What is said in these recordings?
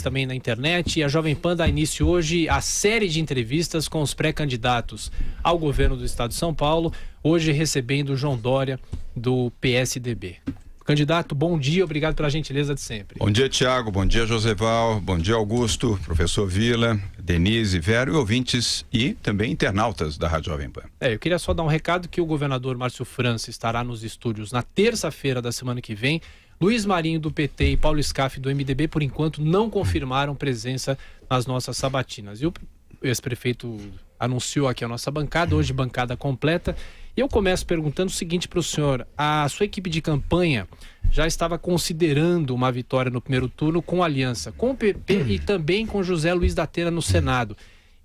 depois também na internet. E a Jovem Pan dá início hoje à série de entrevistas com os pré-candidatos ao governo do estado de São Paulo, hoje recebendo o João Dória, do PSDB. Candidato, bom dia, obrigado pela gentileza de sempre. Bom dia, Tiago, bom dia, Joseval, bom dia, Augusto, professor Vila, Denise, Vério e ouvintes e também internautas da Rádio Jovem Pan. Eu queria só dar um recado que o governador Márcio França estará nos estúdios na terça-feira da semana que vem. Luiz Marinho do PT e Paulo Scaff do MDB, por enquanto, não confirmaram presença nas nossas sabatinas. E o ex-prefeito anunciou aqui a nossa bancada, hoje bancada completa. E eu começo perguntando o seguinte para o senhor: a sua equipe de campanha já estava considerando uma vitória no primeiro turno com aliança com o PP e também com José Luiz da Atena no Senado.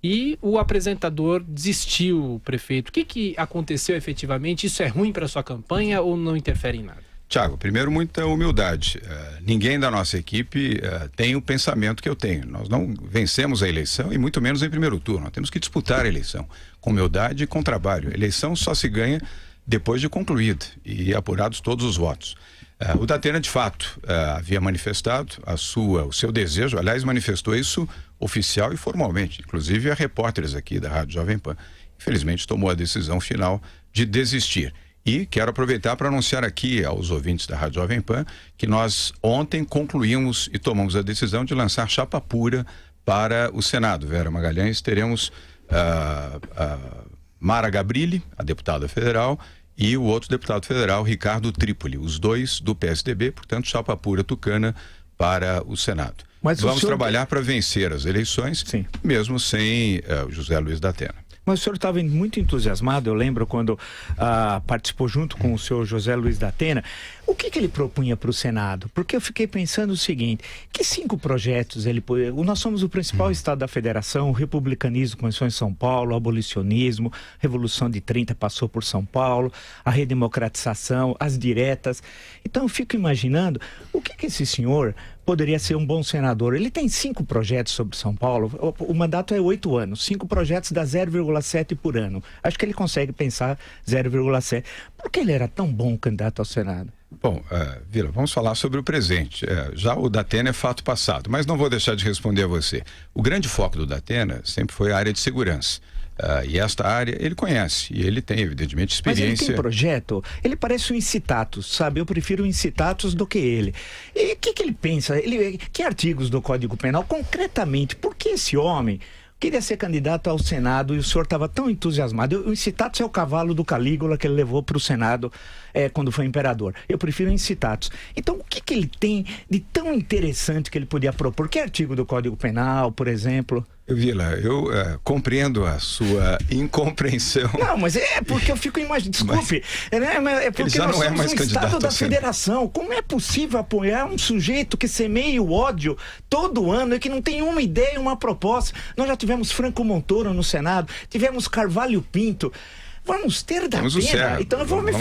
E o apresentador desistiu, prefeito. O que aconteceu efetivamente? Isso é ruim para a sua campanha ou não interfere em nada? Tiago, primeiro, muita humildade. Ninguém da nossa equipe tem o pensamento que eu tenho. Nós não vencemos a eleição e muito menos em primeiro turno. Nós temos que disputar a eleição com humildade e com trabalho. A eleição só se ganha depois de concluída e apurados todos os votos. O Datena, de fato, havia manifestado o seu desejo, aliás, manifestou isso oficial e formalmente, inclusive a repórteres aqui da Rádio Jovem Pan. Infelizmente, tomou a decisão final de desistir. E quero aproveitar para anunciar aqui aos ouvintes da Rádio Jovem Pan que nós ontem concluímos e tomamos a decisão de lançar chapa pura para o Senado. Vera Magalhães, teremos Mara Gabrilli, a deputada federal, e o outro deputado federal, Ricardo Trípoli, os dois do PSDB, portanto, chapa pura tucana para o Senado. Mas vamos trabalhar para vencer as eleições, sim, mesmo sem o José Luiz da Atena. Mas o senhor estava muito entusiasmado, eu lembro quando participou junto com o senhor José Luiz da Atena. O que ele propunha para o Senado? Porque eu fiquei pensando o seguinte: que 5 projetos ele... Nós somos o principal estado da federação, o republicanismo começou em São Paulo, o abolicionismo, Revolução de 30 passou por São Paulo, a redemocratização, as diretas. Então eu fico imaginando o que esse senhor poderia ser um bom senador. Ele tem 5 projetos sobre São Paulo, o mandato é 8 anos, 5 projetos dá 0,7 por ano. Acho que ele consegue pensar 0,7. Por que ele era tão bom candidato ao Senado? Bom, Vila, vamos falar sobre o presente. Já o Datena é fato passado, mas não vou deixar de responder a você. O grande foco do Datena sempre foi a área de segurança. E esta área ele conhece e ele tem, evidentemente, experiência. Mas ele tem projeto, ele parece um incitatus, sabe? Eu prefiro um incitatus do que ele. E o que ele pensa? Que artigos do Código Penal, concretamente, por que esse homem queria ser candidato ao Senado e o senhor estava tão entusiasmado? O incitatus é o cavalo do Calígula que ele levou para o Senado quando foi imperador. Eu prefiro o incitatus. Então, o que ele tem de tão interessante que ele podia propor? Que artigo do Código Penal, por exemplo? Vila, eu compreendo a sua incompreensão. Não, mas é porque eu fico imaginando. Desculpe, é porque nós somos um estado da federação. Como é possível apoiar um sujeito que semeia o ódio todo ano e que não tem uma ideia, uma proposta? Nós já tivemos Franco Montoro no Senado, tivemos Carvalho Pinto. Vamos ter da pena. Então eu vou me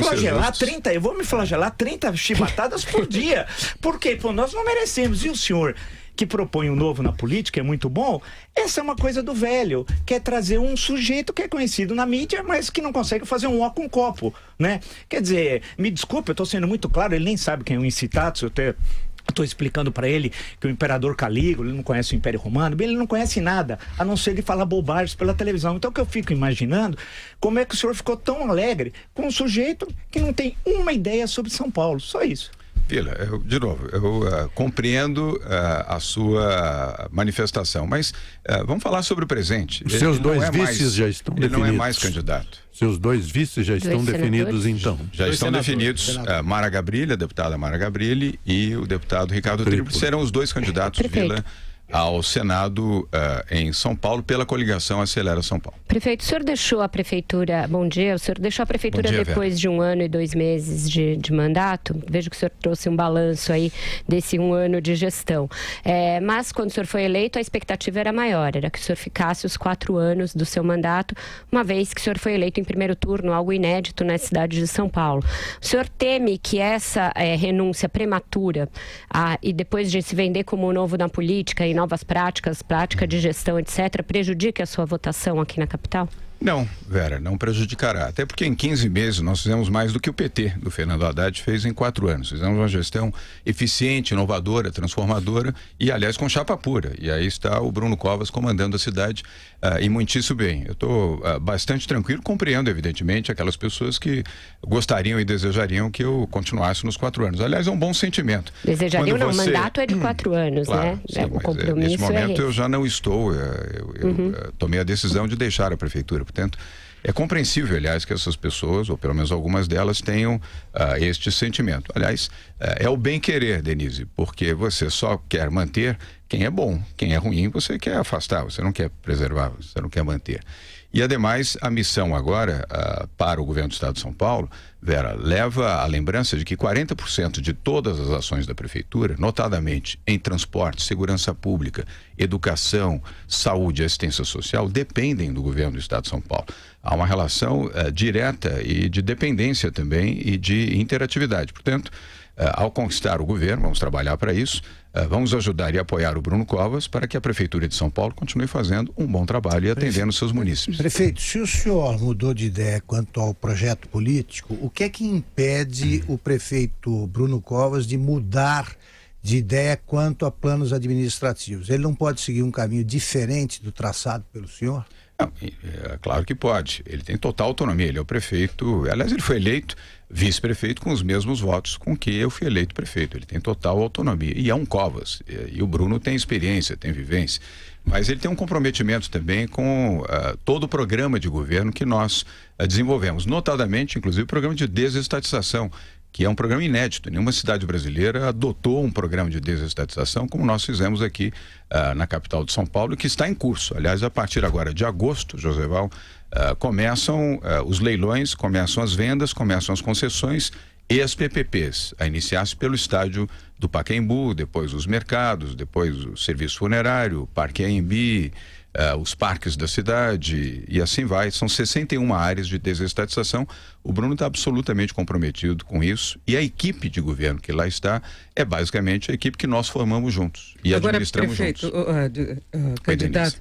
flagelar 30 chibatadas por dia. Por quê? Pô, nós não merecemos. E o senhor que propõe um novo na política é muito bom? Essa é uma coisa do velho, quer trazer um sujeito que é conhecido na mídia, mas que não consegue fazer um ó com um copo, né? Quer dizer, me desculpe, eu estou sendo muito claro, ele nem sabe quem é o incitatus, eu estou explicando para ele que o imperador Calígula, ele não conhece o Império Romano, ele não conhece nada, a não ser de falar bobagens pela televisão. Então o que eu fico imaginando, como é que o senhor ficou tão alegre com um sujeito que não tem uma ideia sobre São Paulo, só isso. Vila, eu compreendo a sua manifestação, mas vamos falar sobre o presente. Os seus dois vices já estão definidos. Ele não é mais candidato. Seus dois vices já estão definidos, então. Já estão definidos. Mara Gabrilli, a deputada Mara Gabrilli, e o deputado Ricardo Trípoli serão os dois candidatos, Vila, ao Senado em São Paulo pela coligação Acelera São Paulo. Prefeito, o senhor deixou a prefeitura, bom dia, o senhor deixou a prefeitura depois de 1 ano e 2 meses de mandato. Vejo que o senhor trouxe um balanço aí desse 1 ano de gestão. Mas quando o senhor foi eleito, a expectativa era maior, era que o senhor ficasse os 4 anos do seu mandato, uma vez que o senhor foi eleito em primeiro turno, algo inédito na cidade de São Paulo. O senhor teme que essa renúncia prematura e depois de se vender como novo na política e novas práticas, prática de gestão, etc., prejudique a sua votação aqui na capital? Não, Vera, não prejudicará. Até porque em 15 meses nós fizemos mais do que o PT do Fernando Haddad fez em 4 anos. Fizemos uma gestão eficiente, inovadora, transformadora e, aliás, com chapa pura. E aí está o Bruno Covas comandando a cidade e muitíssimo bem. Eu estou bastante tranquilo, compreendo, evidentemente, aquelas pessoas que gostariam e desejariam que eu continuasse nos 4 anos. Aliás, é um bom sentimento. Desejariam não, o mandato é de 4 anos, claro, né? Sim, o compromisso nesse momento eu já não estou, Uhum. tomei a decisão de deixar a prefeitura. Portanto, é compreensível, aliás, que essas pessoas, ou pelo menos algumas delas, tenham este sentimento. Aliás, é o bem-querer, Denise, porque você só quer manter quem é bom, quem é ruim você quer afastar, você não quer preservar, você não quer manter. E, ademais, a missão agora para o governo do Estado de São Paulo, Vera, leva a lembrança de que 40% de todas as ações da prefeitura, notadamente em transporte, segurança pública, educação, saúde e assistência social, dependem do governo do Estado de São Paulo. Há uma relação direta e de dependência também e de interatividade. Portanto, ao conquistar o governo, vamos trabalhar para isso, vamos ajudar e apoiar o Bruno Covas para que a Prefeitura de São Paulo continue fazendo um bom trabalho e atendendo seus munícipes. Prefeito, se o senhor mudou de ideia quanto ao projeto político, o que é que impede o prefeito Bruno Covas de mudar de ideia quanto a planos administrativos? Ele não pode seguir um caminho diferente do traçado pelo senhor? Não, é claro que pode. Ele tem total autonomia. Ele é o prefeito. Aliás, ele foi eleito vice-prefeito com os mesmos votos com que eu fui eleito prefeito. Ele tem total autonomia. E é um Covas. E o Bruno tem experiência, tem vivência. Mas ele tem um comprometimento também com todo o programa de governo que nós desenvolvemos. Notadamente, inclusive, o programa de desestatização, que é um programa inédito. Nenhuma cidade brasileira adotou um programa de desestatização como nós fizemos aqui na capital de São Paulo, que está em curso. Aliás, a partir agora de agosto, Joseval, começam os leilões, começam as vendas, começam as concessões e as PPPs, a iniciar-se pelo estádio do Pacaembu, depois os mercados, depois o serviço funerário, o Parque Anhembi, os parques da cidade e assim vai. São 61 áreas de desestatização. O Bruno está absolutamente comprometido com isso e a equipe de governo que lá está é basicamente a equipe que nós formamos juntos e agora, administramos prefeito, juntos. Candidato,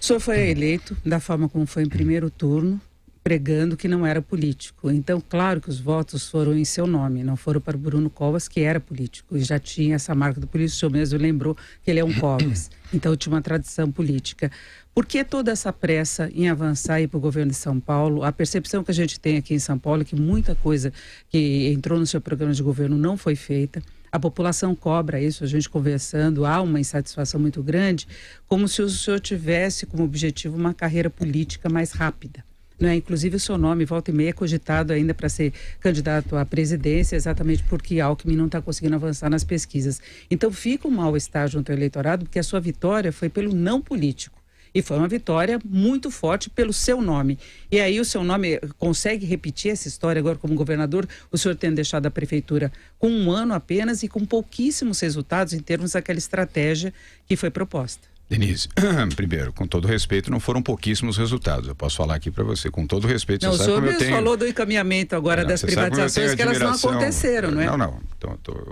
o senhor foi eleito da forma como foi em primeiro turno, pregando que não era político. Então, claro que os votos foram em seu nome, não foram para o Bruno Covas, que era político e já tinha essa marca do político. O senhor mesmo lembrou que ele é um Covas. Então, tinha uma tradição política. Por que toda essa pressa em avançar para o governo de São Paulo? A percepção que a gente tem aqui em São Paulo é que muita coisa que entrou no seu programa de governo não foi feita. A população cobra isso, a gente conversando, há uma insatisfação muito grande, como se o senhor tivesse como objetivo uma carreira política mais rápida. Não é? Inclusive o seu nome, volta e meia, é cogitado ainda para ser candidato à presidência, exatamente porque Alckmin não está conseguindo avançar nas pesquisas. Então fica um mal-estar junto ao eleitorado, porque a sua vitória foi pelo não político. E foi uma vitória muito forte pelo seu nome. E aí o seu nome consegue repetir essa história agora como governador, o senhor tendo deixado a prefeitura com 1 ano apenas e com pouquíssimos resultados em termos daquela estratégia que foi proposta. Denise, primeiro, com todo respeito, não foram pouquíssimos resultados. Eu posso falar aqui para você, com todo respeito. Não, você o senhor mesmo falou do encaminhamento agora das privatizações, que elas não aconteceram, não é? Não.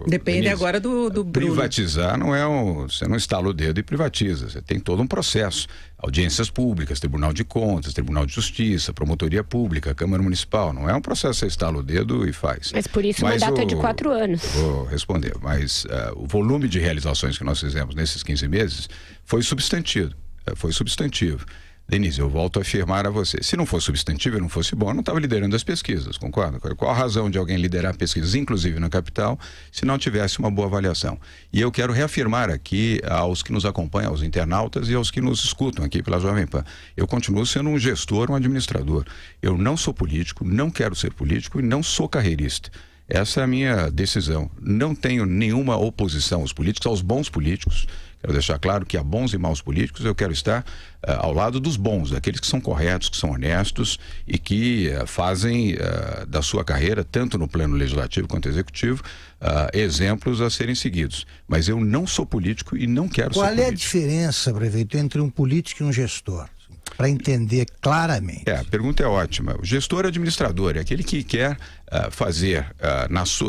Depende, Denise, agora do Bruno. Privatizar não é você não estala o dedo e privatiza. Você tem todo um processo. Audiências públicas, Tribunal de Contas, Tribunal de Justiça, Promotoria Pública, Câmara Municipal. Não é um processo, você estala o dedo e faz. Mas por isso o mandato é de 4 anos. Vou responder, mas o volume de realizações que nós fizemos nesses 15 meses foi substantivo. Denise, eu volto a afirmar a você, se não fosse substantivo e não fosse bom, eu não estava liderando as pesquisas, concorda? Qual a razão de alguém liderar pesquisas, inclusive na capital, se não tivesse uma boa avaliação? E eu quero reafirmar aqui aos que nos acompanham, aos internautas e aos que nos escutam aqui pela Jovem Pan, eu continuo sendo um gestor, um administrador. Eu não sou político, não quero ser político e não sou carreirista. Essa é a minha decisão. Não tenho nenhuma oposição aos políticos, aos bons políticos. Quero deixar claro que há bons e maus políticos, eu quero estar ao lado dos bons, daqueles que são corretos, que são honestos e que fazem da sua carreira, tanto no plano legislativo quanto executivo, exemplos a serem seguidos. Mas eu não sou político e não quero ser político. Qual é a diferença, prefeito, entre um político e um gestor? Para entender claramente. A pergunta é ótima. O gestor administrador é aquele que quer fazer,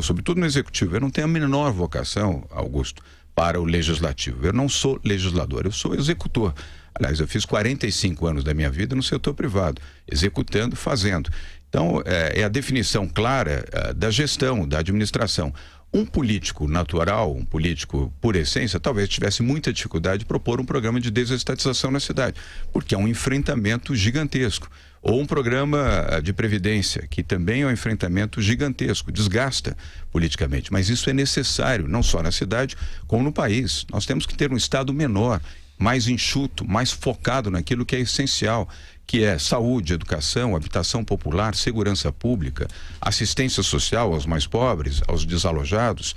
sobretudo no executivo. Eu não tenho a menor vocação, Augusto, para o legislativo. Eu não sou legislador, eu sou executor. Aliás, eu fiz 45 anos da minha vida no setor privado, executando, fazendo. Então, é a definição clara da gestão, da administração. Um político natural, um político por essência, talvez tivesse muita dificuldade de propor um programa de desestatização na cidade, porque é um enfrentamento gigantesco. Ou um programa de previdência, que também é um enfrentamento gigantesco, desgasta politicamente. Mas isso é necessário, não só na cidade, como no país. Nós temos que ter um Estado menor, mais enxuto, mais focado naquilo que é essencial, que é saúde, educação, habitação popular, segurança pública, assistência social aos mais pobres, aos desalojados.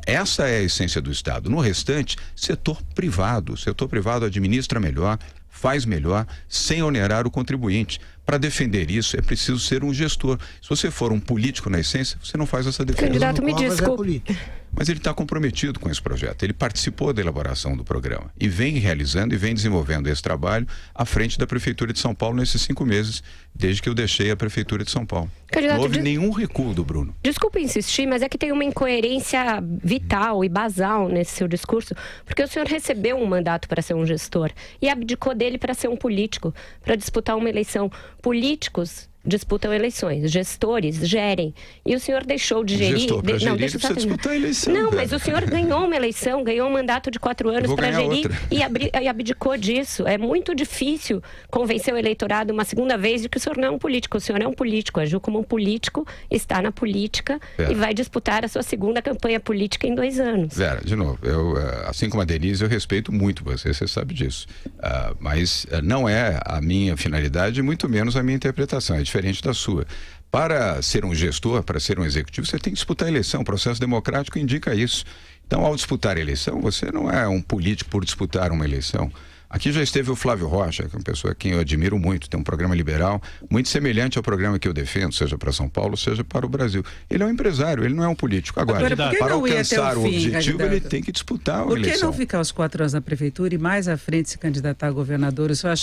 Essa é a essência do Estado. No restante, setor privado. O setor privado administra melhor, faz melhor, sem onerar o contribuinte. Para defender isso, é preciso ser um gestor. Se você for um político na essência, você não faz essa defesa. Candidato, me desculpe. Mas ele está comprometido com esse projeto. Ele participou da elaboração do programa e vem realizando e vem desenvolvendo esse trabalho à frente da Prefeitura de São Paulo nesses 5 meses, desde que eu deixei a Prefeitura de São Paulo. Candidato, não houve nenhum recuo do Bruno. Desculpa insistir, mas é que tem uma incoerência vital e basal nesse seu discurso, porque o senhor recebeu um mandato para ser um gestor e abdicou dele para ser um político, para disputar uma eleição. Políticos disputam eleições, gestores gerem. E o senhor deixou de gerir... Gestor, para gerir, ele precisa disputar a eleição. Não, mas o senhor ganhou uma eleição, ganhou um mandato de 4 anos para gerir e abdicou disso. É muito difícil convencer o eleitorado uma segunda vez de que o senhor não é um político. O senhor é um político, agiu como um político, está na política e vai disputar a sua segunda campanha política em 2 anos. Vera, de novo, eu, assim como a Denise, eu respeito muito você sabe disso. Mas não é a minha finalidade, muito menos a minha interpretação. É diferente da sua. Para ser um gestor, para ser um executivo, você tem que disputar a eleição. O processo democrático indica isso. Então, ao disputar a eleição, você não é um político por disputar uma eleição. Aqui já esteve o Flávio Rocha, que é uma pessoa a quem eu admiro muito, tem um programa liberal muito semelhante ao programa que eu defendo, seja para São Paulo, seja para o Brasil. Ele é um empresário, ele não é um político. Agora, para alcançar o objetivo, ele tem que disputar a eleição. Por que não ficar os 4 anos na prefeitura e mais à frente se candidatar a governador? O senhor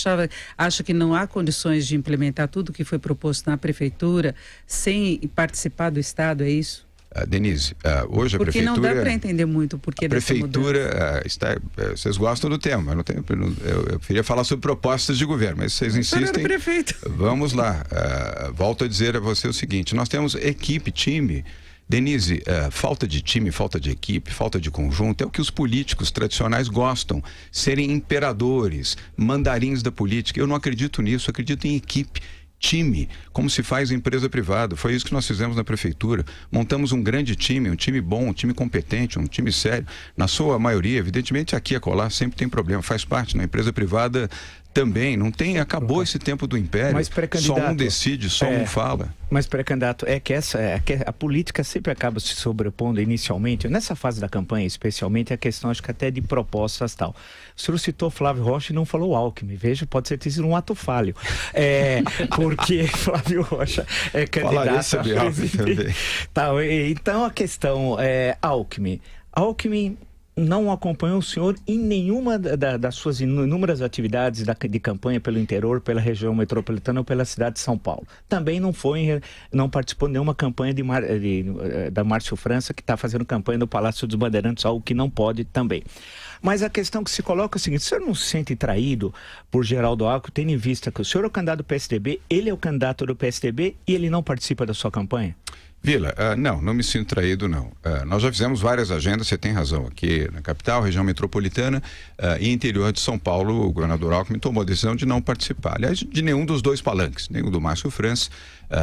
acha que não há condições de implementar tudo que foi proposto na prefeitura sem participar do Estado, é isso? Denise, hoje a porque prefeitura... Porque não dá para entender muito o porquê dessa mudança. A prefeitura está... vocês gostam do tema, eu queria falar sobre propostas de governo, mas vocês insistem... Prefeito. Vamos lá, volto a dizer a você o seguinte, nós temos equipe, time... Denise, falta de time, falta de equipe, falta de conjunto é o que os políticos tradicionais gostam, serem imperadores, mandarins da política. Eu não acredito nisso, acredito em equipe, time, como se faz em empresa privada. Foi isso que nós fizemos na prefeitura. Montamos um grande time, um time bom, um time competente, um time sério. Na sua maioria, evidentemente, aqui e acolá sempre tem problema, faz parte. Na empresa privada também, não tem, acabou esse tempo do império, mas só um decide, só um fala. Mas, pré-candidato, a política sempre acaba se sobrepondo inicialmente, nessa fase da campanha especialmente, a questão, acho que até de propostas tal. O senhor citou Flávio Rocha e não falou Alckmin, veja, pode ser ter sido um ato falho, porque Flávio Rocha é candidato a presidente. Então, a questão é Alckmin não acompanhou o senhor em nenhuma das suas inúmeras atividades de campanha pelo interior, pela região metropolitana ou pela cidade de São Paulo. Também não participou de nenhuma campanha da Márcio França, que está fazendo campanha no Palácio dos Bandeirantes, algo que não pode também. Mas a questão que se coloca é o seguinte: o senhor não se sente traído por Geraldo Alckmin, tendo em vista que o senhor é o candidato do PSDB, ele é o candidato do PSDB e ele não participa da sua campanha? Vila, não me sinto traído, não. Nós já fizemos várias agendas, você tem razão, aqui na capital, região metropolitana e interior de São Paulo, o governador Alckmin tomou a decisão de não participar. Aliás, de nenhum dos 2 palanques, nem o do Márcio França,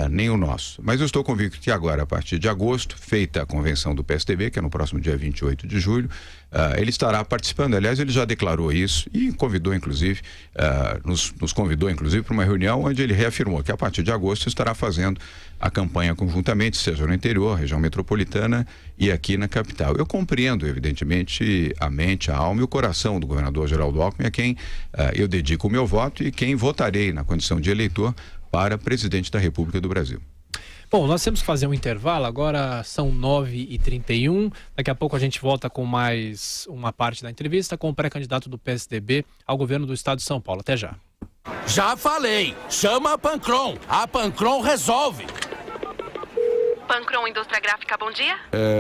nem o nosso. Mas eu estou convicto que agora, a partir de agosto, feita a convenção do PSDB, que é no próximo dia 28 de julho, ele estará participando. Aliás, ele já declarou isso e convidou, inclusive, nos convidou, inclusive, para uma reunião onde ele reafirmou que a partir de agosto estará fazendo a campanha conjuntamente, seja no interior, região metropolitana e aqui na capital. Eu compreendo, evidentemente, a mente, a alma e o coração do governador Geraldo Alckmin, a quem eu dedico o meu voto e quem votarei na condição de eleitor para presidente da República do Brasil. Bom, nós temos que fazer um intervalo, agora são 9h31, daqui a pouco a gente volta com mais uma parte da entrevista com o pré-candidato do PSDB ao governo do estado de São Paulo. Até já. Já falei, chama a Pancron resolve. Pancron Indústria Gráfica, bom dia.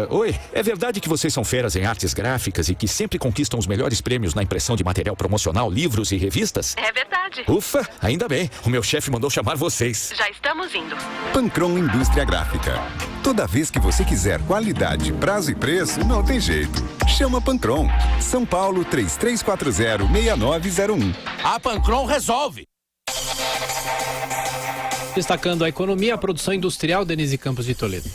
Oi, é verdade que vocês são feras em artes gráficas e que sempre conquistam os melhores prêmios na impressão de material promocional, livros e revistas? É verdade. Ufa, ainda bem. O meu chefe mandou chamar vocês. Já estamos indo. Pancron Indústria Gráfica. Toda vez que você quiser qualidade, prazo e preço, não tem jeito. Chama Pancron. São Paulo 3340-6901. A Pancron resolve. Destacando a economia, a produção industrial, Denise Campos de Toledo.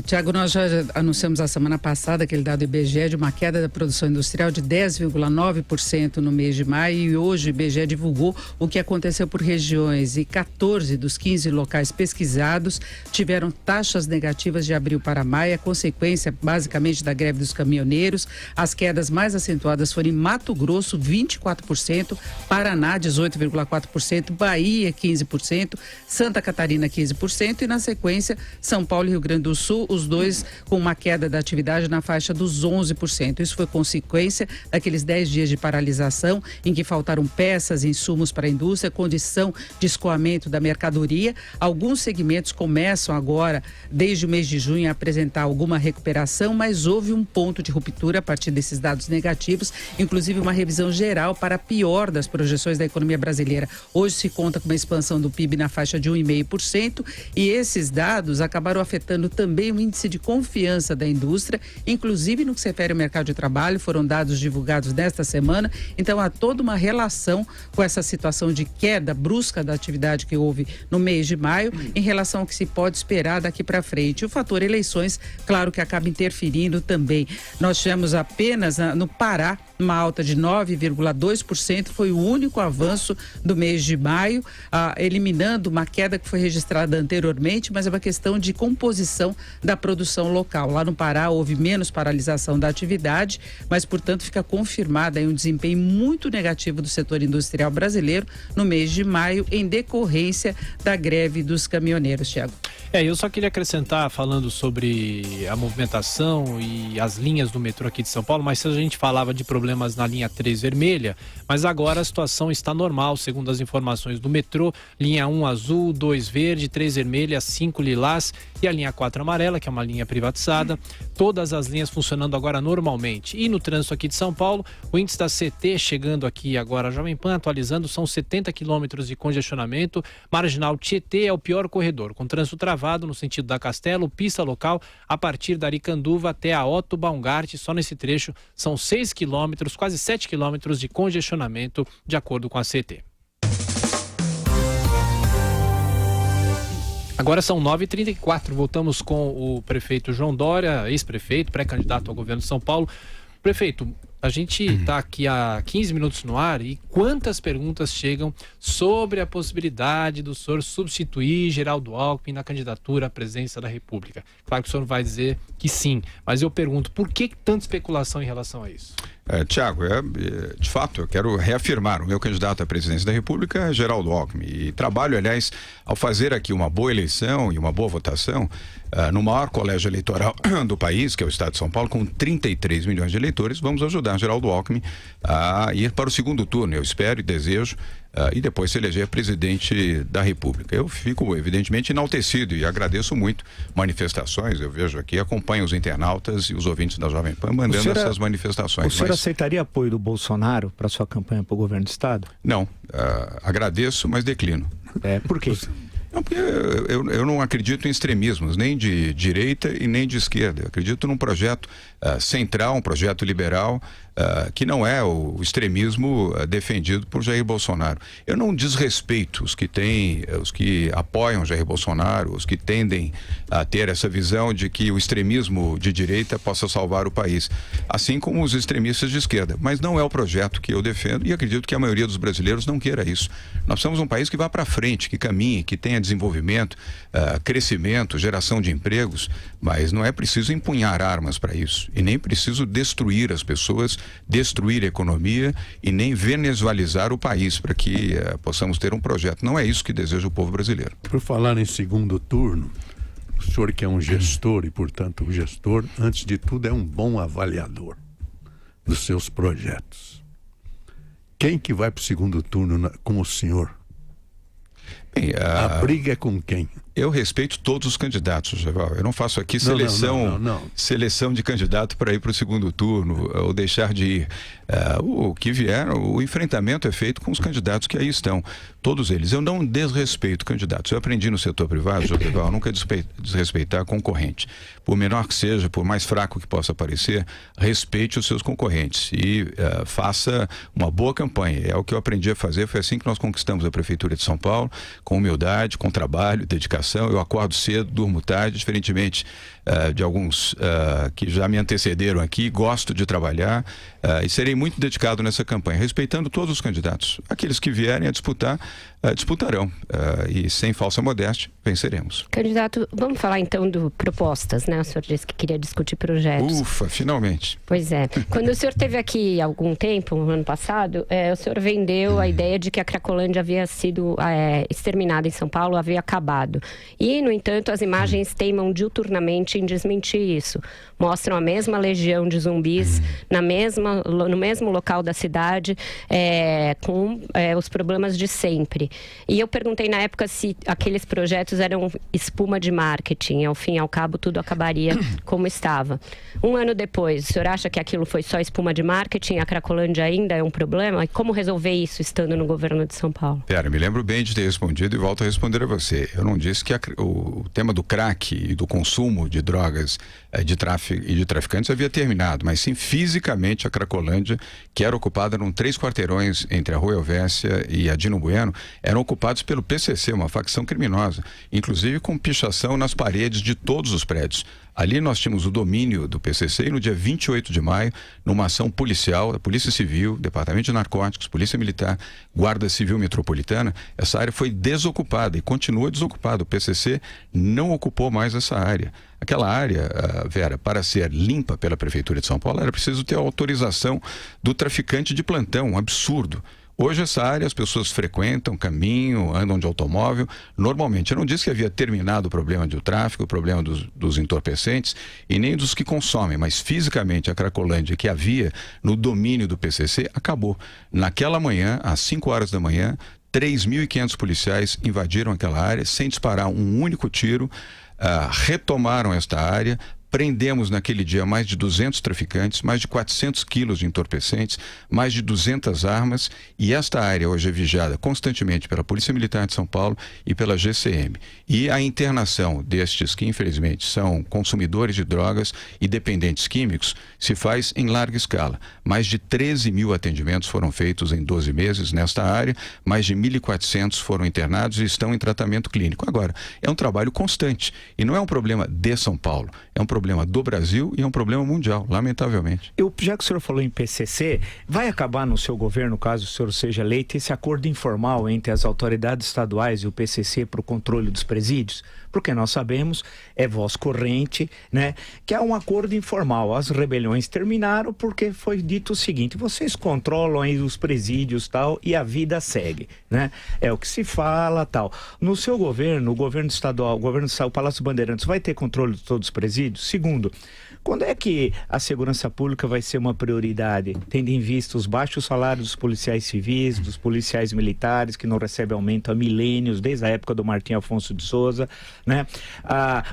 Tiago, nós já anunciamos a semana passada aquele dado IBGE de uma queda da produção industrial de 10,9% no mês de maio, e hoje o IBGE divulgou o que aconteceu por regiões, e 14 dos 15 locais pesquisados tiveram taxas negativas de abril para maio, a consequência basicamente da greve dos caminhoneiros. As quedas mais acentuadas foram em Mato Grosso, 24%, Paraná, 18,4%, Bahia, 15%, Santa Catarina, 15%, e na sequência São Paulo e Rio Grande do Sul, os dois com uma queda da atividade na faixa dos 11%. Isso foi consequência daqueles 10 dias de paralisação em que faltaram peças, insumos para a indústria, condição de escoamento da mercadoria. Alguns segmentos começam agora, desde o mês de junho, a apresentar alguma recuperação, mas houve um ponto de ruptura a partir desses dados negativos, inclusive uma revisão geral para a pior das projeções da economia brasileira. Hoje se conta com uma expansão do PIB na faixa de 1,5%, e esses dados acabaram afetando também o índice de confiança da indústria, inclusive no que se refere ao mercado de trabalho. Foram dados divulgados nesta semana, então há toda uma relação com essa situação de queda brusca da atividade que houve no mês de maio em relação ao que se pode esperar daqui para frente. O fator eleições, claro que acaba interferindo também. Nós tivemos apenas no Pará uma alta de 9,2%, foi o único avanço do mês de maio, eliminando uma queda que foi registrada anteriormente, mas é uma questão de composição da produção local. Lá no Pará houve menos paralisação da atividade, mas, portanto, fica confirmado aí um desempenho muito negativo do setor industrial brasileiro no mês de maio, em decorrência da greve dos caminhoneiros, Tiago. Eu só queria acrescentar, falando sobre a movimentação e as linhas do metrô aqui de São Paulo, mas a gente falava de problemas na linha 3 vermelha, mas agora a situação está normal, segundo as informações do metrô. Linha 1 azul, 2 verde, 3 vermelha, 5 lilás e a linha 4 amarela, que é uma linha privatizada. Todas as linhas funcionando agora normalmente. E no trânsito aqui de São Paulo, o índice da CT chegando aqui agora, a Jovem Pan atualizando, são 70 quilômetros de congestionamento. Marginal Tietê é o pior corredor, com trânsito travado no sentido da Castelo, pista local a partir da Aricanduva até a Otto Baumgart. Só nesse trecho são 6 quilômetros, quase 7 quilômetros de congestionamento, de acordo com a CT. Agora são 9h34, voltamos com o prefeito João Dória, ex-prefeito, pré-candidato ao governo de São Paulo. Prefeito, a gente está aqui há 15 minutos no ar e quantas perguntas chegam sobre a possibilidade do senhor substituir Geraldo Alckmin na candidatura à presidência da República. Claro que o senhor vai dizer que sim, mas eu pergunto, por que tanta especulação em relação a isso? Tiago, de fato, eu quero reafirmar, o meu candidato à presidência da República é Geraldo Alckmin, e trabalho, aliás, ao fazer aqui uma boa eleição e uma boa votação no maior colégio eleitoral do país, que é o Estado de São Paulo, com 33 milhões de eleitores. Vamos ajudar Geraldo Alckmin a ir para o segundo turno, eu espero e desejo, e depois se eleger presidente da República. Eu fico, evidentemente, enaltecido e agradeço muito manifestações. Eu vejo aqui, acompanho os internautas e os ouvintes da Jovem Pan mandando essas manifestações. O senhor aceitaria apoio do Bolsonaro para sua campanha para o governo do Estado? Não, agradeço, mas declino. Por quê? Não, porque eu não acredito em extremismos, nem de direita e nem de esquerda. Eu acredito num projeto central, um projeto liberal, que não é o extremismo defendido por Jair Bolsonaro. Eu não desrespeito os que apoiam Jair Bolsonaro, os que tendem a ter essa visão de que o extremismo de direita possa salvar o país, assim como os extremistas de esquerda. Mas não é o projeto que eu defendo e acredito que a maioria dos brasileiros não queira isso. Nós somos um país que vá para frente, que caminhe, que tenha desenvolvimento, crescimento, geração de empregos, mas não é preciso empunhar armas para isso e nem preciso destruir as pessoas, destruir a economia e nem venezualizar o país para que possamos ter um projeto. Não é isso que deseja o povo brasileiro. Por falar em segundo turno, o senhor que é um gestor e, portanto, o gestor, antes de tudo, é um bom avaliador dos seus projetos. Quem que vai para o segundo turno com o senhor? Bem, a briga é com quem? Eu respeito todos os candidatos, Geval. Eu não faço aqui seleção de candidato para ir para o segundo turno ou deixar de ir. O que vier, o enfrentamento é feito com os candidatos que aí estão. Todos eles. Eu não desrespeito candidatos. Eu aprendi no setor privado, Geval, nunca desrespeitar concorrente. Por menor que seja, por mais fraco que possa parecer, respeite os seus concorrentes e faça uma boa campanha. É o que eu aprendi a fazer. Foi assim que nós conquistamos a Prefeitura de São Paulo, com humildade, com trabalho, dedicação. Eu acordo cedo, durmo tarde, diferentemente de alguns que já me antecederam aqui. Gosto de trabalhar e serei muito dedicado nessa campanha, respeitando todos os candidatos. Aqueles que vierem a disputar, disputarão e sem falsa modéstia, venceremos. Candidato, vamos falar então de propostas, né? O senhor disse que queria discutir projetos. Ufa, finalmente. Pois é. Quando o senhor esteve aqui há algum tempo, no ano passado, o senhor vendeu a ideia de que a Cracolândia havia sido exterminada em São Paulo, havia acabado. E, no entanto, as imagens teimam diuturnamente em desmentir isso. Mostram a mesma legião de zumbis no mesmo local da cidade, com os problemas de sempre. E eu perguntei na época se aqueles projetos eram espuma de marketing. Ao fim e ao cabo, tudo acabaria como estava. Um ano depois, o senhor acha que aquilo foi só espuma de marketing? A Cracolândia ainda é um problema? E como resolver isso estando no governo de São Paulo? Pera, me lembro bem de ter respondido e volto a responder a você. Eu não disse que o tema do crack e do consumo de drogas de tráfico e de traficantes havia terminado, mas sim fisicamente a Cracolândia, que era ocupada num 3 quarteirões entre a Rua Helvécia e a Dino Bueno, eram ocupados pelo PCC, uma facção criminosa, inclusive com pichação nas paredes de todos os prédios. Ali nós tínhamos o domínio do PCC e no dia 28 de maio, numa ação policial, da Polícia Civil, Departamento de Narcóticos, Polícia Militar, Guarda Civil Metropolitana, essa área foi desocupada e continua desocupada. O PCC não ocupou mais essa área. Aquela área, Vera, para ser limpa pela Prefeitura de São Paulo, era preciso ter a autorização do traficante de plantão, um absurdo. Hoje essa área as pessoas frequentam, caminham, andam de automóvel. Normalmente, eu não disse que havia terminado o problema do tráfico, o problema dos entorpecentes e nem dos que consomem, mas fisicamente a Cracolândia que havia no domínio do PCC acabou. Naquela manhã, às 5 horas da manhã, 3.500 policiais invadiram aquela área sem disparar um único tiro, retomaram esta área. Prendemos naquele dia mais de 200 traficantes, mais de 400 quilos de entorpecentes, mais de 200 armas e esta área hoje é vigiada constantemente pela Polícia Militar de São Paulo e pela GCM. E a internação destes que infelizmente são consumidores de drogas e dependentes químicos se faz em larga escala. Mais de 13 mil atendimentos foram feitos em 12 meses nesta área, mais de 1.400 foram internados e estão em tratamento clínico. Agora, é um trabalho constante e não é um problema de São Paulo, é um problema do Brasil e é um problema mundial, lamentavelmente. Já que o senhor falou em PCC, vai acabar no seu governo, caso o senhor seja eleito, esse acordo informal entre as autoridades estaduais e o PCC para o controle dos presídios? Porque nós sabemos, é voz corrente, né, que é um acordo informal. As rebeliões terminaram porque foi dito o seguinte: vocês controlam aí os presídios tal e a vida segue, né? É o que se fala tal. No seu governo, o governo estadual, o Palácio Bandeirantes vai ter controle de todos os presídios? Segundo, quando é que a segurança pública vai ser uma prioridade, tendo em vista os baixos salários dos policiais civis, dos policiais militares, que não recebem aumento há milênios, desde a época do Martim Afonso de Souza, né?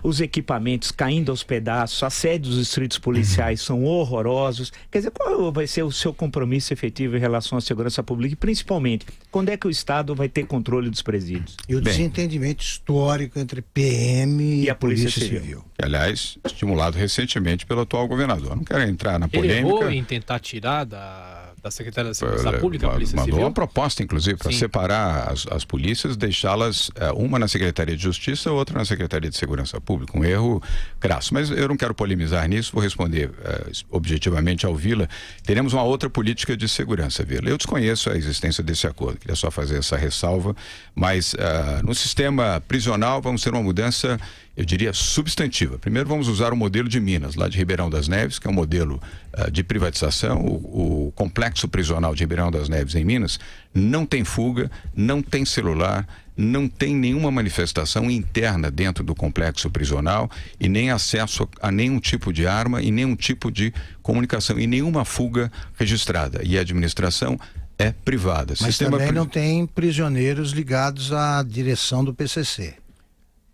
Os equipamentos caindo aos pedaços, a sede dos distritos policiais são horrorosos. Quer dizer, qual vai ser o seu compromisso efetivo em relação à segurança pública e, principalmente, quando é que o Estado vai ter controle dos presídios? E o desentendimento histórico entre PM e a Polícia Civil. Aliás, estimulado recentemente pelo atual governador. Não quero entrar na polêmica. Ele errou em tentar tirar da Secretaria da Segurança Pública, a Polícia Civil? Mandou uma proposta, inclusive, para separar as polícias, deixá-las, uma na Secretaria de Justiça, outra na Secretaria de Segurança Pública. Um erro crasso. Mas eu não quero polemizar nisso, vou responder objetivamente ao Vila. Teremos uma outra política de segurança, Vila. Eu desconheço a existência desse acordo, queria só fazer essa ressalva, mas no sistema prisional vamos ter uma mudança, eu diria, substantiva. Primeiro vamos usar o modelo de Minas, lá de Ribeirão das Neves, que é um modelo de privatização. O complexo prisional de Ribeirão das Neves, em Minas, não tem fuga, não tem celular, não tem nenhuma manifestação interna dentro do complexo prisional e nem acesso a nenhum tipo de arma e nenhum tipo de comunicação e nenhuma fuga registrada. E a administração é privada. Mas também não tem prisioneiros ligados à direção do PCC.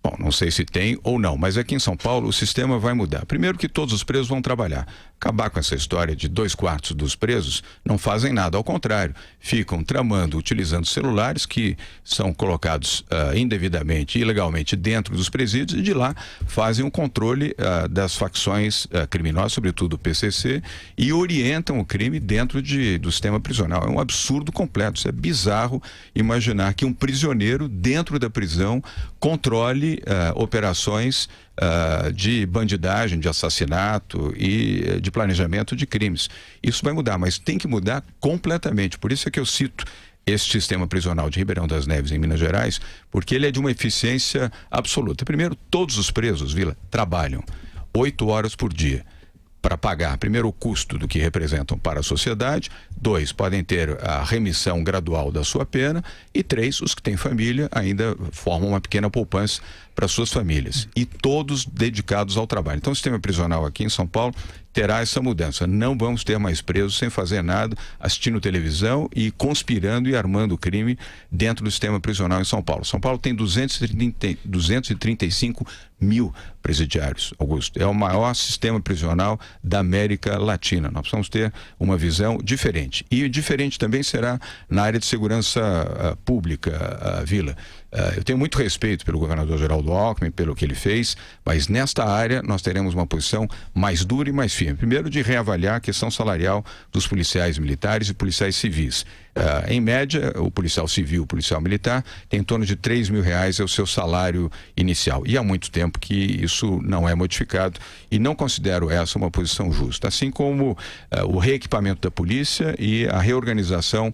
Bom, não sei se tem ou não, mas aqui em São Paulo o sistema vai mudar. Primeiro que todos os presos vão trabalhar. Acabar com essa história de 2/4 dos presos não fazem nada, ao contrário, ficam tramando, utilizando celulares que são colocados indevidamente, ilegalmente dentro dos presídios e de lá fazem um controle das facções criminosas, sobretudo o PCC, e orientam o crime dentro do sistema prisional. É um absurdo completo, isso é bizarro imaginar que um prisioneiro dentro da prisão controle operações de bandidagem, de assassinato e de planejamento de crimes. Isso vai mudar, mas tem que mudar completamente. Por isso é que eu cito esse sistema prisional de Ribeirão das Neves, em Minas Gerais, porque ele é de uma eficiência absoluta. Primeiro, todos os presos, Vila, trabalham 8 horas por dia para pagar, primeiro, o custo do que representam para a sociedade, 2, podem ter a remissão gradual da sua pena e 3, os que têm família ainda formam uma pequena poupança para suas famílias e todos dedicados ao trabalho. Então o sistema prisional aqui em São Paulo terá essa mudança. Não vamos ter mais presos sem fazer nada, assistindo televisão e conspirando e armando o crime dentro do sistema prisional em São Paulo. São Paulo tem 235 mil presidiários, Augusto. É o maior sistema prisional da América Latina. Nós precisamos ter uma visão diferente. E diferente também será na área de segurança pública, Vila. Eu tenho muito respeito pelo governador Geraldo Alckmin, pelo que ele fez, mas nesta área nós teremos uma posição mais dura e mais firme. Primeiro, de reavaliar a questão salarial dos policiais militares e policiais civis. Em média, o policial civil, o policial militar, tem em torno de R$3.000 é o seu salário inicial. E há muito tempo que isso não é modificado e não considero essa uma posição justa. Assim como o reequipamento da polícia e a reorganização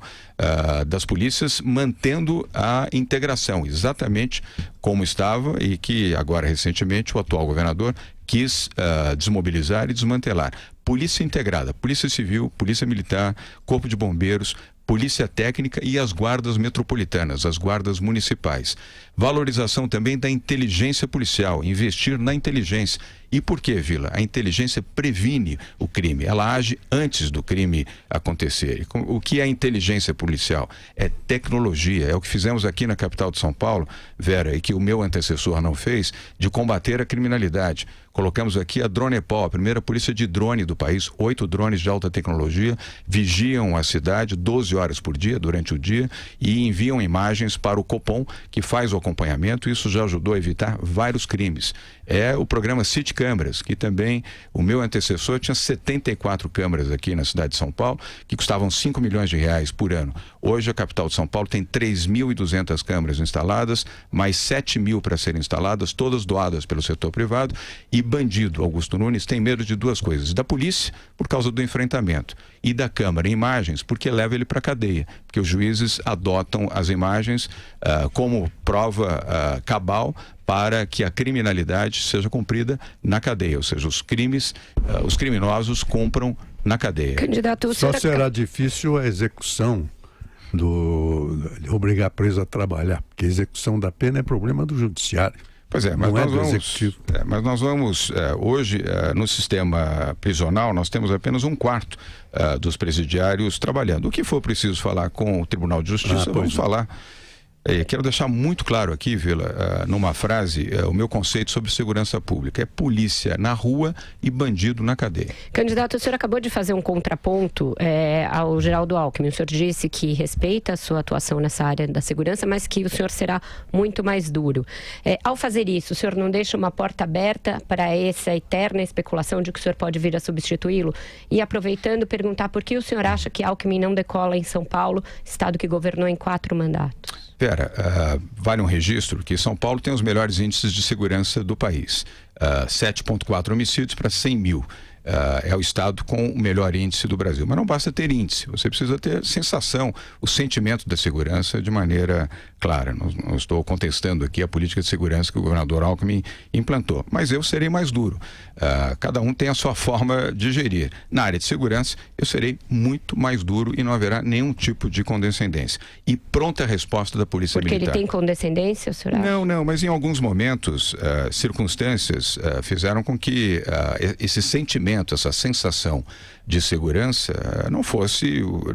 das polícias, mantendo a integração, exatamente como estava e que agora, recentemente, o atual governador quis desmobilizar e desmantelar. Polícia integrada, Polícia Civil, Polícia Militar, Corpo de Bombeiros, Polícia Técnica e as guardas metropolitanas, as guardas municipais. Valorização também da inteligência policial, investir na inteligência. E por quê, Vila? A inteligência previne o crime, ela age antes do crime acontecer. O que é inteligência policial? É tecnologia, é o que fizemos aqui na capital de São Paulo, Vera, e que o meu antecessor não fez, de combater a criminalidade. Colocamos aqui a Dronepol, a primeira polícia de drone do país, 8 drones de alta tecnologia, vigiam a cidade 12 horas por dia, durante o dia, e enviam imagens para o Copom, que faz o acompanhamento. Isso já ajudou a evitar vários crimes. É o programa City Câmeras, que também o meu antecessor tinha 74 câmeras aqui na cidade de São Paulo, que custavam R$5 milhões por ano. Hoje a capital de São Paulo tem 3.200 câmeras instaladas, mais 7.000 para serem instaladas, todas doadas pelo setor privado. E bandido, Augusto Nunes, tem medo de duas coisas: da polícia, por causa do enfrentamento, e da câmara, imagens, porque leva ele para a cadeia, porque os juízes adotam as imagens como prova cabal para que a criminalidade seja cumprida na cadeia, ou seja, os criminosos cumpram na cadeia. Candidato, só será difícil a execução de obrigar preso a trabalhar, porque a execução da pena é problema do judiciário. Pois é, mas nós vamos hoje, no sistema prisional, nós temos apenas 1/4 dos presidiários trabalhando. O que for preciso falar com o Tribunal de Justiça, vamos falar. Quero deixar muito claro aqui, Vila, numa frase, o meu conceito sobre segurança pública. É polícia na rua e bandido na cadeia. Candidato, o senhor acabou de fazer um contraponto ao Geraldo Alckmin. O senhor disse que respeita a sua atuação nessa área da segurança, mas que o senhor será muito mais duro. Ao fazer isso, o senhor não deixa uma porta aberta para essa eterna especulação de que o senhor pode vir a substituí-lo? E aproveitando, perguntar por que o senhor acha que Alckmin não decola em São Paulo, estado que governou em 4 mandatos? Vera, vale um registro que São Paulo tem os melhores índices de segurança do país. 7,4 homicídios para 100 mil. É o estado com o melhor índice do Brasil. Mas não basta ter índice, você precisa ter sensação, o sentimento da segurança de maneira clara. Não estou contestando aqui a política de segurança que o governador Alckmin implantou, mas eu serei mais duro. Cada um tem a sua forma de gerir. Na área de segurança, eu serei muito mais duro e não haverá nenhum tipo de condescendência. E pronta resposta da Polícia Militar. Porque ele tem condescendência, o senhor acha? Não, mas em alguns momentos, circunstâncias fizeram com que esse sentimento sentimento, essa sensação de segurança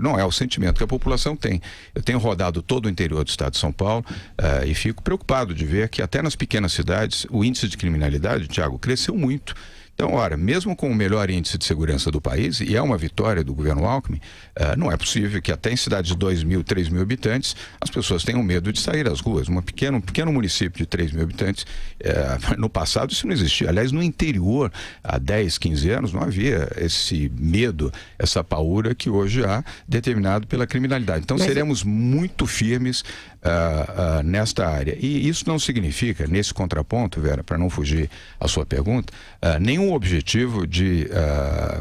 não é o sentimento que a população tem. Eu tenho rodado todo o interior do estado de São Paulo e fico preocupado de ver que até nas pequenas cidades o índice de criminalidade, Tiago, cresceu muito. Então, ora, mesmo com o melhor índice de segurança do país, e é uma vitória do governo Alckmin, não é possível que até em cidades de 2.000, 3.000 habitantes, as pessoas tenham medo de sair às ruas. Um pequeno município de 3.000 habitantes, no passado isso não existia. Aliás, no interior, há 10, 15 anos, não havia esse medo, essa paura que hoje há, determinado pela criminalidade. Então, seremos muito firmes nesta área. E isso não significa, nesse contraponto, Vera, para não fugir à sua pergunta, nenhum objetivo de,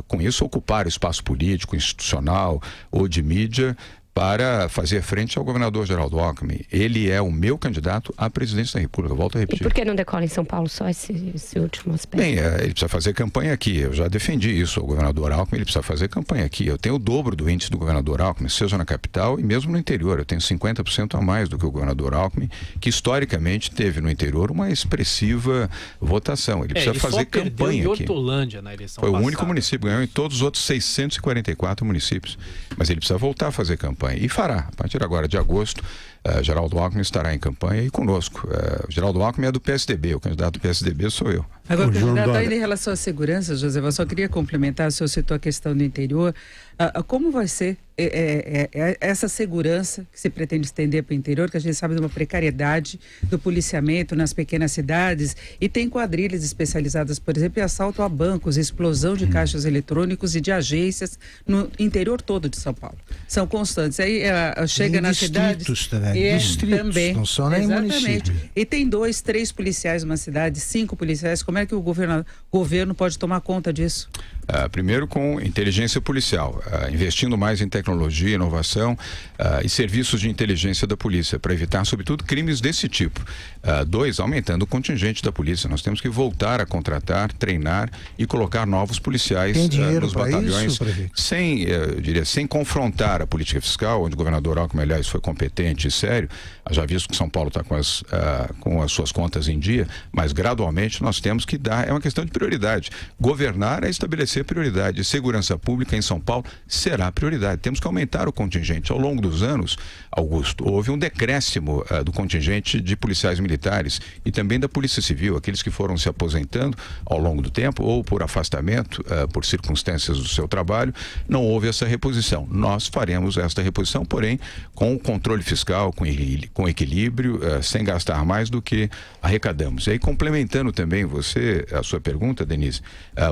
com isso, ocupar o espaço político, institucional ou de mídia para fazer frente ao governador Geraldo Alckmin. Ele é o meu candidato à presidência da República, volto a repetir. E por que não decola em São Paulo só esse último aspecto? Bem, ele precisa fazer campanha aqui, eu já defendi isso ao governador Alckmin, ele precisa fazer campanha aqui. Eu tenho o dobro do índice do governador Alckmin, seja na capital e mesmo no interior. Eu tenho 50% a mais do que o governador Alckmin, que historicamente teve no interior uma expressiva votação. Ele precisa fazer campanha aqui. Em Hortolândia na eleição passada. Foi o único município, ganhou em todos os outros 644 municípios. Mas ele precisa voltar a fazer campanha. E fará. A partir agora de agosto, Geraldo Alckmin estará em campanha e conosco. Geraldo Alckmin é do PSDB, o candidato do PSDB sou eu. Agora, candidato, ainda em relação à segurança, José, eu só queria complementar, o senhor citou a questão do interior, como vai ser essa segurança que se pretende estender para o interior, que a gente sabe de uma precariedade do policiamento nas pequenas cidades, e tem quadrilhas especializadas, por exemplo, em assalto a bancos, explosão de caixas eletrônicos e de agências no interior todo de São Paulo. São constantes. Aí chega nas cidades... Distritos, também, não são nem municípios. E tem 2, 3 policiais numa cidade, 5 policiais. Como é que o governo pode tomar conta disso? Primeiro com inteligência policial, investindo mais em tecnologia, inovação e serviços de inteligência da polícia, para evitar, sobretudo, crimes desse tipo. 2, aumentando o contingente da polícia. Nós temos que voltar a contratar, treinar e colocar novos policiais nos batalhões, sem confrontar a política fiscal, onde o governador Alckmin, aliás, foi competente e sério, já visto que São Paulo está com as suas contas em dia, mas gradualmente nós temos que dar, é uma questão de prioridade. Governar é estabelecer prioridade. Segurança pública em São Paulo será prioridade. Temos que aumentar o contingente. Ao longo dos anos, Augusto, houve um decréscimo do contingente de policiais militares e também da Polícia Civil, aqueles que foram se aposentando ao longo do tempo ou por afastamento, por circunstâncias do seu trabalho, não houve essa reposição. Nós faremos esta reposição, porém, com o controle fiscal, com equilíbrio, sem gastar mais do que arrecadamos. E aí, complementando também a sua pergunta, Denise,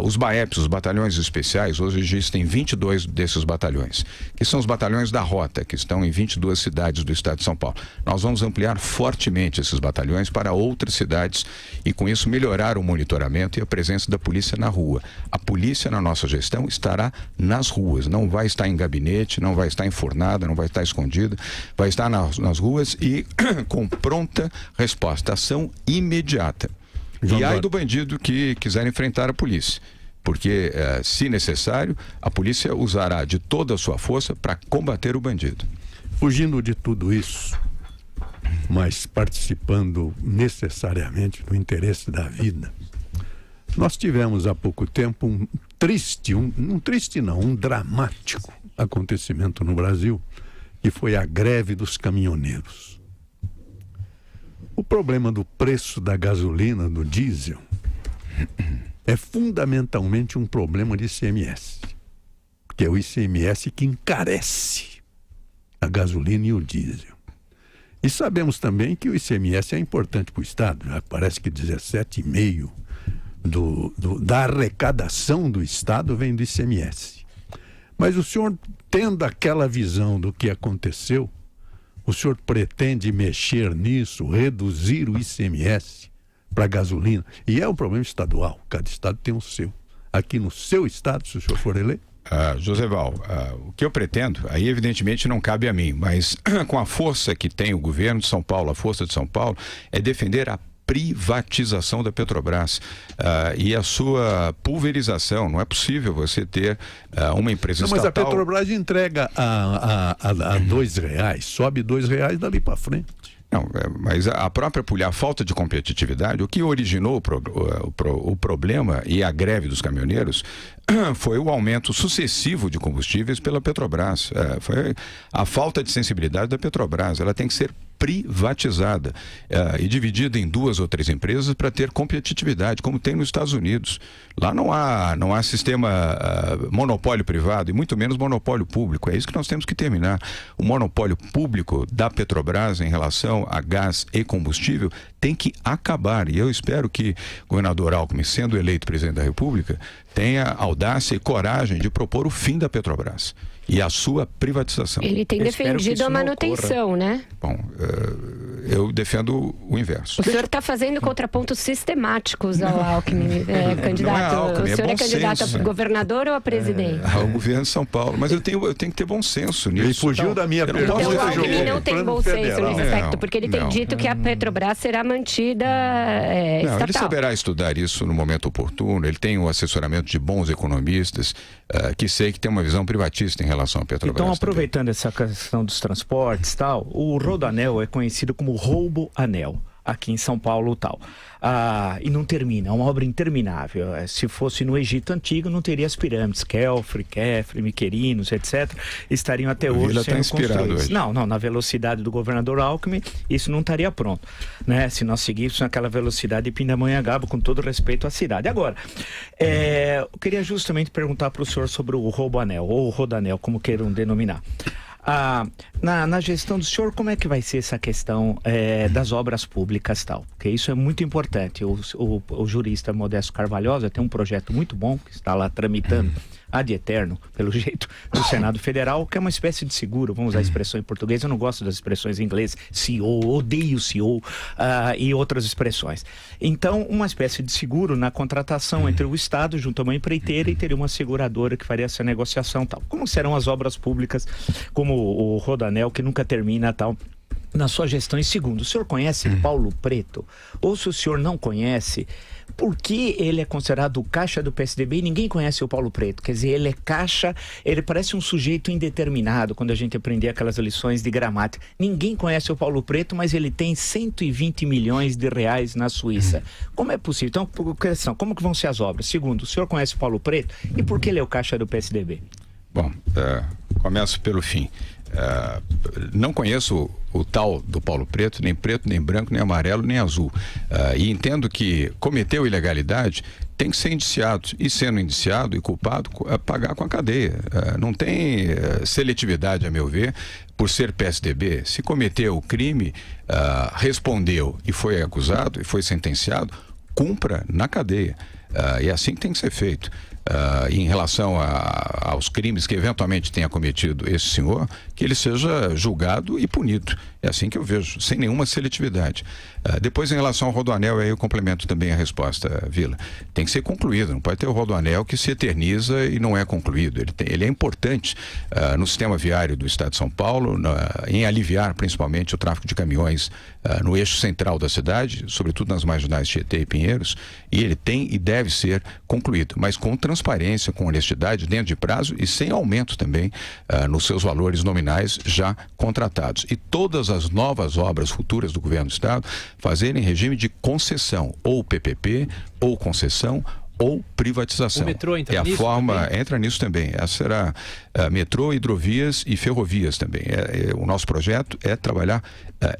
os BAEPs, os batalhões especiais, hoje existem 22 desses batalhões, que são os batalhões da Rota, que estão em 22 cidades do estado de São Paulo. Nós vamos ampliar fortemente esses batalhões para outras cidades e, com isso, melhorar o monitoramento e a presença da polícia na rua. A polícia, na nossa gestão, estará nas ruas, não vai estar em gabinete, não vai estar enfornada, não vai estar escondida, vai estar nas ruas e com pronta resposta, ação imediata. E ai do bandido que quiser enfrentar a polícia, porque, se necessário, a polícia usará de toda a sua força para combater o bandido. Fugindo de tudo isso, mas participando necessariamente do interesse da vida, nós tivemos há pouco tempo um dramático acontecimento no Brasil, que foi a greve dos caminhoneiros. O problema do preço da gasolina, do diesel, é fundamentalmente um problema de ICMS, que é o ICMS que encarece a gasolina e o diesel. E sabemos também que o ICMS é importante para o Estado, já parece que 17,5% da arrecadação do Estado vem do ICMS. Mas o senhor, tendo aquela visão do que aconteceu, o senhor pretende mexer nisso, reduzir o ICMS para a gasolina? E é um problema estadual, cada estado tem o seu. Aqui no seu estado, se o senhor for eleito? Joseval, o que eu pretendo, aí evidentemente não cabe a mim, mas com a força que tem o governo de São Paulo, a força de São Paulo, é defender a privatização da Petrobras e a sua pulverização. Não é possível você ter uma empresa estatal... Mas a Petrobras entrega a R$2, sobe R$2 dali para frente. Não, mas a própria a falta de competitividade, o que originou o problema e a greve dos caminhoneiros foi o aumento sucessivo de combustíveis pela Petrobras. Foi a falta de sensibilidade da Petrobras. Ela tem que ser privatizada e dividida em 2 ou 3 empresas para ter competitividade, como tem nos Estados Unidos. Lá não há sistema monopólio privado e muito menos monopólio público. É isso que nós temos que terminar. O monopólio público da Petrobras em relação a gás e combustível tem que acabar. E eu espero que o governador Alckmin, sendo eleito presidente da República, tenha audácia e coragem de propor o fim da Petrobras e a sua privatização. Ele tem defendido a manutenção, né? Bom, eu defendo o inverso. O senhor está fazendo contrapontos sistemáticos ao Alckmin, candidato. Alckmin, o senhor é candidato a governador ou a presidente? Ao governo de São Paulo. Mas eu tenho que ter bom senso nisso. Ele fugiu da minha pergunta. Então o Alckmin não tem bom senso nesse aspecto, porque ele tem dito que a Petrobras será mantida estatal. Ele saberá estudar isso no momento oportuno. Ele tem o assessoramento de bons economistas que sei que tem uma visão privatista em relação à Petrobras. Então, aproveitando essa questão dos transportes e tal, o Rodoanel é conhecido como roubo-anel aqui em São Paulo e tal. E não termina, é uma obra interminável. Se fosse no Egito Antigo, não teria as pirâmides, Kefri, Miquerinos, etc. estariam até hoje sendo construídas. Não, na velocidade do governador Alckmin, isso não estaria pronto, né? Se nós seguíssemos naquela velocidade de Pindamonhangaba, com todo respeito à cidade. Agora, eu queria justamente perguntar para o senhor sobre o roubo-anel, ou o rodanel, como queiram denominar. Na gestão do senhor, como é que vai ser essa questão das obras públicas e tal? Porque isso é muito importante. O jurista Modesto Carvalhosa tem um projeto muito bom que está lá tramitando ad eterno, pelo jeito, no Senado Federal, que é uma espécie de seguro, vamos usar a expressão em português, eu não gosto das expressões em inglês, CEO, odeio CEO, e outras expressões. Então, uma espécie de seguro na contratação entre o Estado junto a uma empreiteira e teria uma seguradora que faria essa negociação e tal. Como serão as obras públicas, como o Rodoanel, que nunca termina tal, na sua gestão? E segundo, o senhor conhece Paulo Preto? Ou se o senhor não conhece, por que ele é considerado o caixa do PSDB e ninguém conhece o Paulo Preto? Quer dizer, ele é caixa, ele parece um sujeito indeterminado quando a gente aprendia aquelas lições de gramática. Ninguém conhece o Paulo Preto, mas ele tem 120 milhões de reais na Suíça. Como é possível? Então, questão, como que vão ser as obras? Segundo, o senhor conhece o Paulo Preto e por que ele é o caixa do PSDB? Bom, começo pelo fim. Não conheço o tal do Paulo Preto, nem branco, nem amarelo, nem azul. E entendo que cometeu ilegalidade, tem que ser indiciado. E sendo indiciado e culpado, pagar com a cadeia. Não tem seletividade, a meu ver, por ser PSDB. Se cometeu o crime, respondeu e foi acusado e foi sentenciado, cumpra na cadeia. E é assim que tem que ser feito. Em relação aos crimes que eventualmente tenha cometido esse senhor, que ele seja julgado e punido. É assim que eu vejo, sem nenhuma seletividade. Depois, em relação ao Rodoanel, aí eu complemento também a resposta, Vila. Tem que ser concluído, não pode ter o Rodoanel que se eterniza e não é concluído. Ele é importante no sistema viário do Estado de São Paulo, em aliviar principalmente o tráfego de caminhões no eixo central da cidade, sobretudo nas marginais Tietê e Pinheiros, e ele tem e deve ser concluído, mas com transparência, com honestidade, dentro de prazo e sem aumento também nos seus valores nominais já contratados. E todas as novas obras futuras do governo do Estado fazerem regime de concessão, ou PPP, ou concessão, ou privatização. O metrô entra nisso também? Entra nisso também. Essa será metrô, hidrovias e ferrovias também. O nosso projeto é trabalhar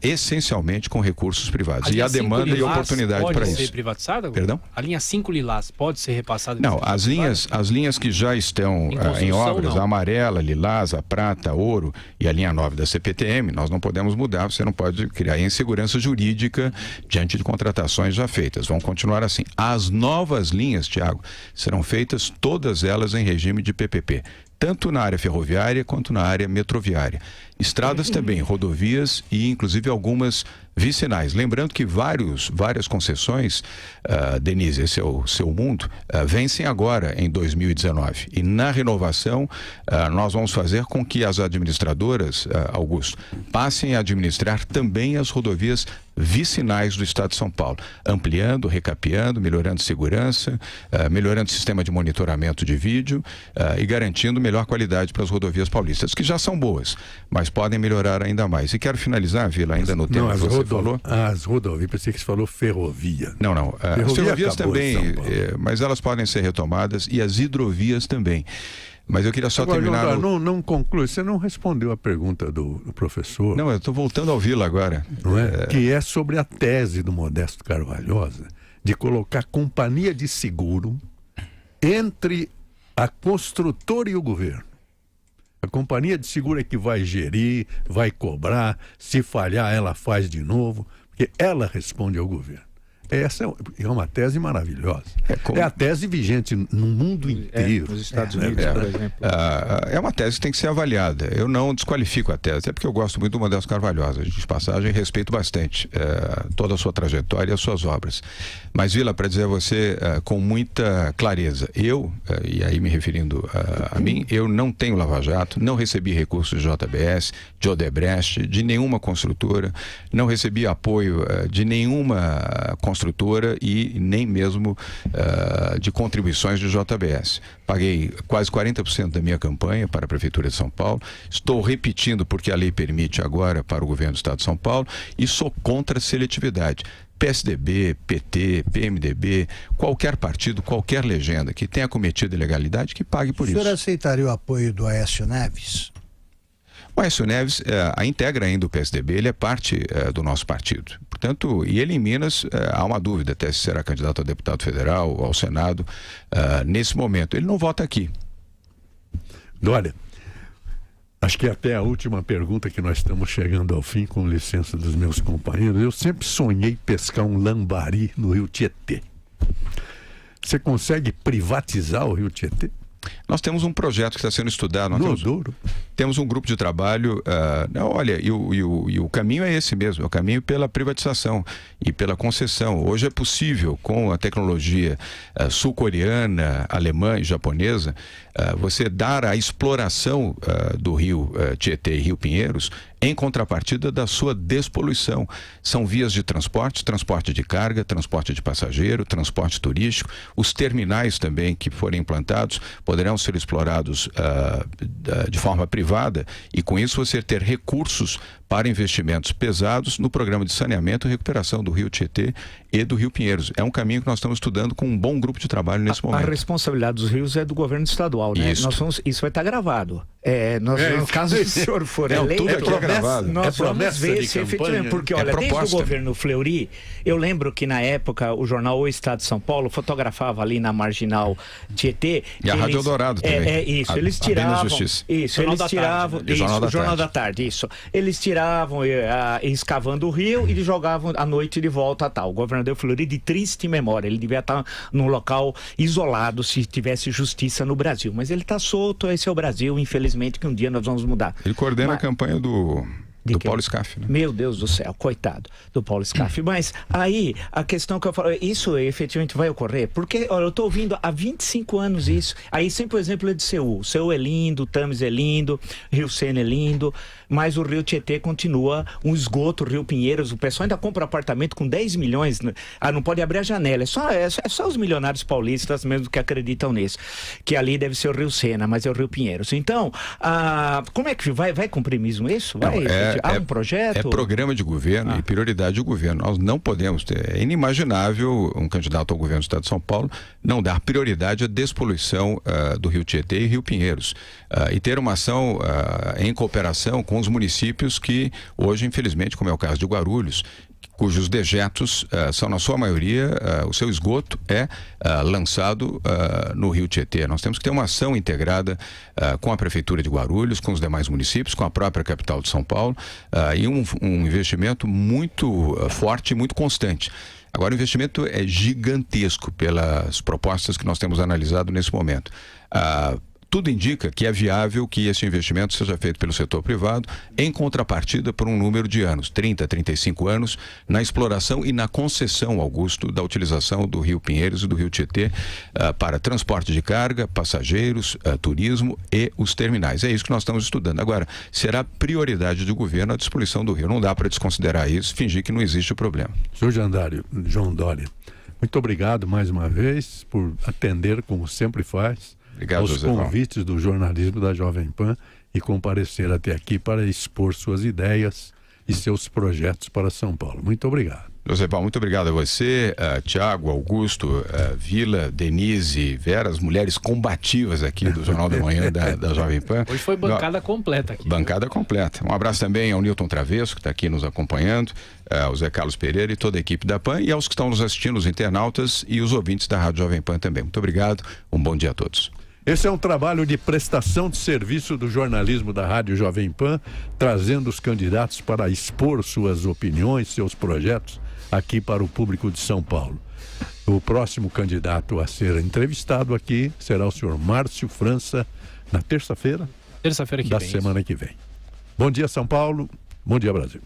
essencialmente com recursos privados. E a demanda e a oportunidade para isso. Pode ser privatizada? Perdão? A linha 5 Lilás pode ser repassada? Não, as linhas que já estão em obras, não. A amarela, lilás, a prata, a ouro e a linha 9 da CPTM, nós não podemos mudar, você não pode criar insegurança jurídica diante de contratações já feitas. Vão continuar assim. As novas linhas, Tiago, serão feitas todas elas em regime de PPP, tanto na área ferroviária quanto na área metroviária. Estradas também, rodovias e inclusive algumas vicinais. Lembrando que várias concessões, Denise, esse é o seu mundo, vencem agora em 2019. E na renovação, nós vamos fazer com que as administradoras, Augusto, passem a administrar também as rodovias vicinais do Estado de São Paulo, ampliando, recapeando, melhorando segurança, melhorando o sistema de monitoramento de vídeo e garantindo melhor qualidade para as rodovias paulistas, que já são boas, mas mas podem melhorar ainda mais. E quero finalizar, Vila, ainda no tema que você falou. As rodovias, pensei que você falou ferrovia. Não. As ferrovias também, mas elas podem ser retomadas e as hidrovias também. Mas eu queria só terminar... Não conclui, você não respondeu a pergunta do professor. Não, eu estou voltando ao Vila agora. Não é? Que é sobre a tese do Modesto Carvalhosa de colocar companhia de seguro entre a construtora e o governo. A companhia de seguro é que vai gerir, vai cobrar, se falhar ela faz de novo, porque ela responde ao governo. Essa é uma tese maravilhosa. É a tese vigente no mundo inteiro. Nos Estados Unidos, por exemplo. É uma tese que tem que ser avaliada. Eu não desqualifico a tese, é porque eu gosto muito do Modesto Carvalhosa. De passagem, respeito bastante toda a sua trajetória e as suas obras. Mas, Vila, para dizer a você com muita clareza, e aí me referindo a mim, eu não tenho lava-jato, não recebi recursos de JBS, de Odebrecht, de nenhuma construtora, não recebi apoio de nenhuma construtora e nem mesmo de contribuições de JBS. Paguei quase 40% da minha campanha para a Prefeitura de São Paulo, estou repetindo porque a lei permite agora para o governo do Estado de São Paulo e sou contra a seletividade. PSDB, PT, PMDB, qualquer partido, qualquer legenda que tenha cometido ilegalidade, que pague por isso. O senhor aceitaria o apoio do Aécio Neves? O Aécio Neves integra ainda o PSDB, ele é parte do nosso partido. Portanto, e ele em Minas, há uma dúvida até se será candidato a deputado federal ou ao Senado nesse momento. Ele não vota aqui. Olha, acho que até a última pergunta que nós estamos chegando ao fim, com licença dos meus companheiros. Eu sempre sonhei pescar um lambari no Rio Tietê. Você consegue privatizar o Rio Tietê? Nós temos um projeto que está sendo estudado. Temos um grupo de trabalho. Olha, e o caminho é esse mesmo, é o caminho pela privatização e pela concessão. Hoje é possível, com a tecnologia sul-coreana, alemã e japonesa, você dar a exploração do rio Tietê e Rio Pinheiros em contrapartida da sua despoluição. São vias de transporte de carga, transporte de passageiro, transporte turístico. Os terminais também que forem implantados poderão ser explorados de forma privada e com isso você ter recursos para investimentos pesados no programa de saneamento e recuperação do Rio Tietê e do Rio Pinheiros. É um caminho que nós estamos estudando com um bom grupo de trabalho nesse momento. A responsabilidade dos rios é do governo estadual, né? Isso, isso vai estar gravado. No caso, se o senhor for eleito, nós vamos ver se efetivamente, porque olha, desde o governo Fleury, eu lembro que na época o jornal O Estado de São Paulo fotografava ali na marginal Tietê. E a Rádio Eldorado também. Eles tiravam. O Jornal da Tarde, isso. Eles tiravam escavando o rio e jogavam à noite de volta a tal. O governador Fleury, de triste memória, ele devia estar num local isolado se tivesse justiça no Brasil. Mas ele está solto, esse é o Brasil, infelizmente, que um dia nós vamos mudar. Ele coordena a campanha do Paulo Scaff, né? Meu Deus do céu, coitado do Paulo Scaff. Mas aí, a questão que eu falo, isso efetivamente vai ocorrer? Porque, olha, eu estou ouvindo há 25 anos isso. Aí sempre o exemplo é de Seul. Seul é lindo, o Thames é lindo, Rio Sena é lindo, mas o Rio Tietê continua um esgoto, o Rio Pinheiros. O pessoal ainda compra apartamento com 10 milhões, não pode abrir a janela. É só os milionários paulistas mesmo que acreditam nisso. Que ali deve ser o Rio Sena, mas é o Rio Pinheiros. Então, como é que vai cumprir mesmo isso? Há um projeto? É programa de governo e prioridade do governo. Nós não podemos ter. É inimaginável um candidato ao governo do Estado de São Paulo não dar prioridade à despoluição do Rio Tietê e Rio Pinheiros. E ter uma ação em cooperação com os municípios que hoje, infelizmente, como é o caso de Guarulhos, cujos dejetos são, na sua maioria, o seu esgoto é lançado no Rio Tietê. Nós temos que ter uma ação integrada com a Prefeitura de Guarulhos, com os demais municípios, com a própria capital de São Paulo, e um investimento muito forte e muito constante. Agora, o investimento é gigantesco pelas propostas que nós temos analisado nesse momento. Tudo indica que é viável que esse investimento seja feito pelo setor privado em contrapartida por um número de anos, 30, 35 anos, na exploração e na concessão, Augusto, da utilização do Rio Pinheiros e do Rio Tietê para transporte de carga, passageiros, turismo e os terminais. É isso que nós estamos estudando. Agora, será prioridade do governo a despoluição do rio. Não dá para desconsiderar isso, fingir que não existe o problema. Senhor João Dória, muito obrigado mais uma vez por atender como sempre faz. Obrigado, aos convites do jornalismo da Jovem Pan e comparecer até aqui para expor suas ideias e seus projetos para São Paulo. Muito obrigado. José Paulo, muito obrigado a você, Tiago, Augusto, Vila, Denise, Vera, as mulheres combativas aqui do Jornal da Manhã da Jovem Pan. Hoje foi bancada completa aqui. Bancada completa. Um abraço também ao Newton Travesso, que está aqui nos acompanhando, ao Zé Carlos Pereira e toda a equipe da PAN, e aos que estão nos assistindo, os internautas e os ouvintes da Rádio Jovem Pan também. Muito obrigado, um bom dia a todos. Esse é um trabalho de prestação de serviço do jornalismo da Rádio Jovem Pan, trazendo os candidatos para expor suas opiniões, seus projetos aqui para o público de São Paulo. O próximo candidato a ser entrevistado aqui será o senhor Márcio França, na terça-feira Terça-feira que da vem. semana que vem. Bom dia, São Paulo. Bom dia, Brasil.